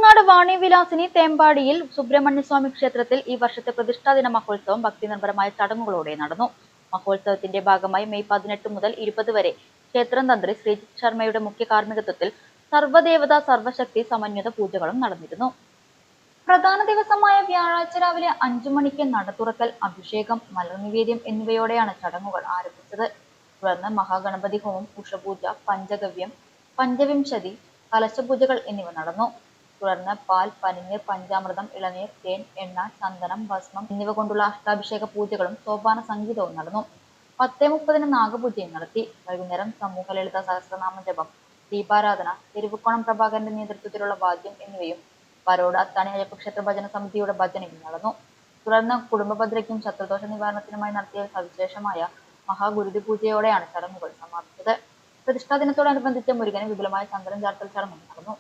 നെടുമങ്ങാട് വാണിവിലാസിനി തേമ്പാടിയിൽ സുബ്രഹ്മണ്യസ്വാമി ക്ഷേത്രത്തിൽ ഈ വർഷത്തെ പ്രതിഷ്ഠാദിന മഹോത്സവം ഭക്തിനിർഭരമായ ചടങ്ങുകളോടെ നടന്നു. മഹോത്സവത്തിന്റെ ഭാഗമായി മെയ് 18 മുതൽ 20 വരെ ക്ഷേത്രം തന്ത്രി ശ്രീജിത്ത് ശർമ്മയുടെ മുഖ്യ കാർമ്മികത്വത്തിൽ സർവ്വദേവതാ സർവ്വശക്തി സമന്വിത പൂജകളും നടന്നിരുന്നു. പ്രധാന ദിവസമായ വ്യാഴാഴ്ച രാവിലെ 5 മണിക്ക് നട തുറക്കൽ, അഭിഷേകം, മലർനിവേദ്യം എന്നിവയോടെയാണ് ചടങ്ങുകൾ ആരംഭിച്ചത്. തുടർന്ന് മഹാഗണപതി ഹോമം, ഉഷപൂജ, പഞ്ചഗവ്യം, പഞ്ചവിംശതി, കലശപൂജകൾ എന്നിവ നടന്നു. തുടർന്ന് പാൽ, പനിനീർ, പഞ്ചാമൃതം, ഇളനീർ, തേൻ, എണ്ണ, ചന്ദനം, ഭസ്മം എന്നിവ കൊണ്ടുള്ള അഷ്ടാഭിഷേക പൂജകളും സോപാന സംഗീതവും നടന്നു. 10:30 നാഗപൂജയും നടത്തി. വൈകുന്നേരം സമൂഹ ലളിത സഹസ്രനാമ ജപം, ദീപാരാധന, തിരുവുക്കോണം പ്രഭാകരന്റെ നേതൃത്വത്തിലുള്ള വാദ്യം എന്നിവയും പരോട് അത്താണി അയ്യപ്പ ക്ഷേത്ര ഭജന സമിതിയുടെ ഭജനയും നടന്നു. തുടർന്ന് കുടുംബഭദ്രയ്ക്കും ശത്രുദോഷ നിവാരണത്തിനുമായി നടത്തിയ സവിശേഷമായ മഹാഗുരുതി പൂജയോടെയാണ് ചടങ്ങുകൾ സമാപിച്ചത്. പ്രതിഷ്ഠാ ദിനത്തോടനുബന്ധിച്ച് മുരുകന് വിപുലമായ ചന്ദനം ചാർത്തൽ ചടങ്ങും നടന്നു.